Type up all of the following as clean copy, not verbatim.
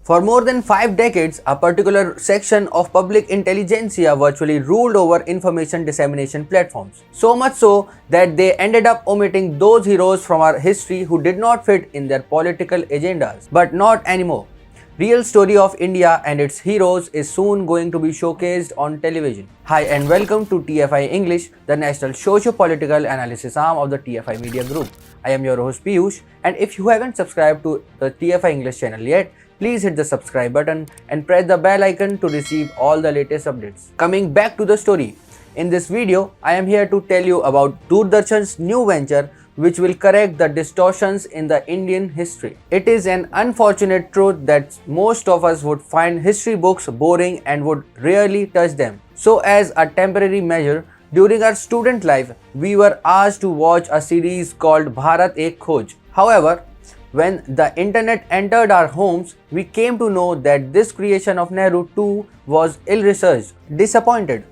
For more than 5 decades, a particular section of public intelligentsia virtually ruled over information dissemination platforms. So much so that they ended up omitting those heroes from our history who did not fit in their political agendas. But not anymore. Real story of India and its heroes is soon going to be showcased on television. Hi and welcome to TFI English, the national socio-political analysis arm of the TFI Media Group. I am your host Piyush, and if you haven't subscribed to the TFI English channel yet, please hit the subscribe button and press the bell icon to receive all the latest updates. Coming back to the story, in this video, I am here to tell you about Doordarshan's new venture which will correct the distortions in the Indian history. It is an unfortunate truth that most of us would find history books boring and would rarely touch them. So as a temporary measure, during our student life, we were asked to watch a series called Bharat Khoj. However, when the internet entered our homes, we came to know that this creation of Nehru too was ill-researched. Disappointed?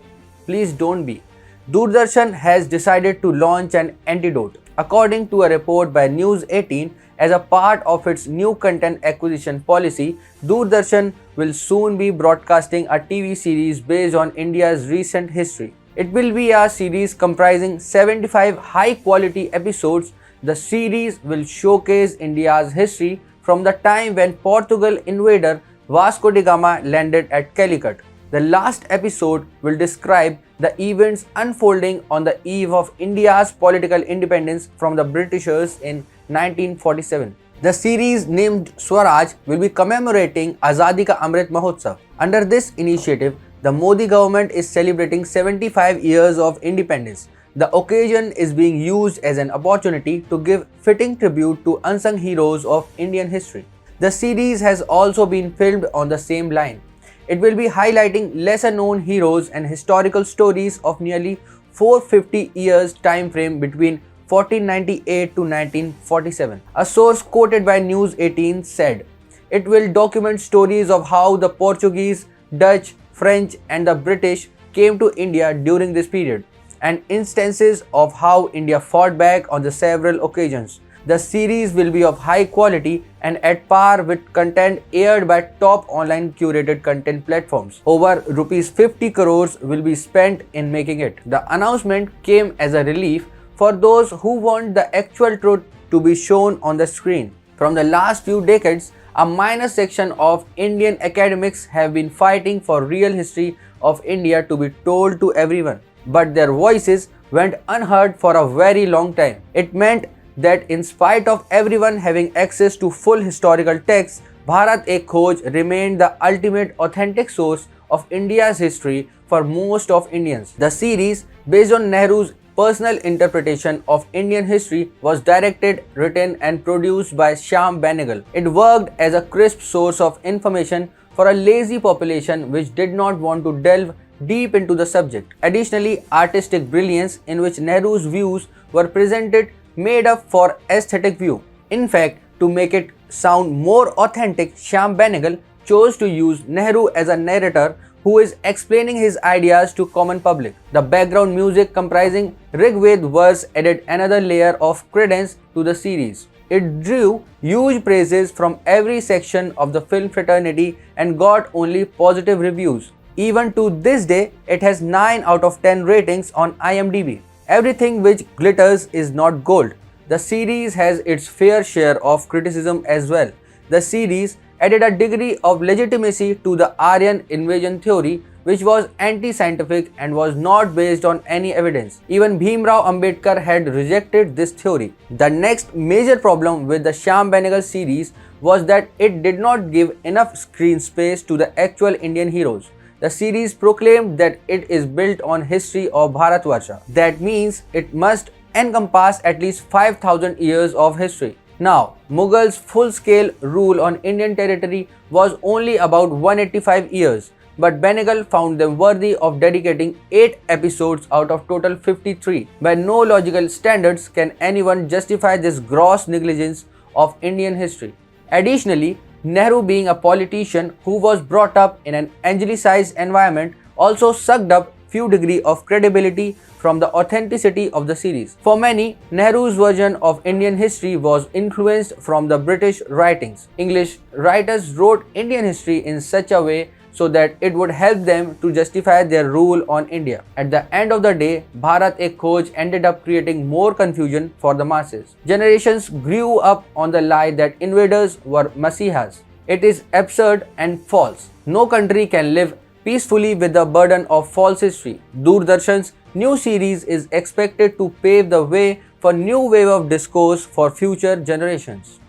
Please don't be. Doordarshan has decided to launch an antidote. According to a report by News 18, as a part of its new content acquisition policy, Doordarshan will soon be broadcasting a TV series based on India's recent history. It will be a series comprising 75 high-quality episodes. The series will showcase India's history from the time when Portugal invader Vasco da Gama landed at Calicut. The last episode will describe the events unfolding on the eve of India's political independence from the Britishers in 1947. The series named Swaraj will be commemorating Azadi Ka Amrit Mahotsav. Under this initiative, the Modi government is celebrating 75 years of independence. The occasion is being used as an opportunity to give fitting tribute to unsung heroes of Indian history. The series has also been filmed on the same line. It will be highlighting lesser known heroes and historical stories of nearly 450 years time frame between 1498 to 1947. A source quoted by News 18 said, "It will document stories of how the Portuguese, Dutch, French and the British came to India during this period, and instances of how India fought back on the several occasions. The series will be of high quality and at par with content aired by top online curated content platforms. Over rupees 50 crores will be spent in making it." The announcement came as a relief for those who want the actual truth to be shown on the screen. From the last few decades, a minor section of Indian academics have been fighting for real history of India to be told to everyone. But their voices went unheard for a very long time. It meant that in spite of everyone having access to full historical texts, Bharat Khoj remained the ultimate authentic source of India's history for most of Indians. The series, based on Nehru's personal interpretation of Indian history, was directed, written and produced by Shyam Benegal. It worked as a crisp source of information for a lazy population which did not want to delve deep into the subject. Additionally, artistic brilliance in which Nehru's views were presented made up for aesthetic view. In fact, to make it sound more authentic, Shyam Benegal chose to use Nehru as a narrator who is explaining his ideas to common public. The background music comprising Rig Ved verse added another layer of credence to the series. It drew huge praises from every section of the film fraternity and got only positive reviews. Even to this day, it has 9 out of 10 ratings on IMDb. Everything which glitters is not gold. The series has its fair share of criticism as well. The series added a degree of legitimacy to the Aryan invasion theory, which was anti-scientific and was not based on any evidence. Even Bhimrao Ambedkar had rejected this theory. The next major problem with the Shyam Benegal series was that it did not give enough screen space to the actual Indian heroes. The series proclaimed that it is built on history of Bharatvarsha. That means it must encompass at least 5,000 years of history. Now, Mughals' full-scale rule on Indian territory was only about 185 years, but Benegal found them worthy of dedicating 8 episodes out of total 53. By no logical standards can anyone justify this gross negligence of Indian history. Additionally, Nehru, being a politician who was brought up in an angelicized environment, also sucked up few degree of credibility from the authenticity of the series. For many, Nehru's version of Indian history was influenced from the British writings. English writers wrote Indian history in such a way so that it would help them to justify their rule on India. At the end of the day, Bharat ek Khoj ended up creating more confusion for the masses. Generations grew up on the lie that invaders were Masihas. It is absurd and false. No country can live peacefully with the burden of false history. Doordarshan's new series is expected to pave the way for new wave of discourse for future generations.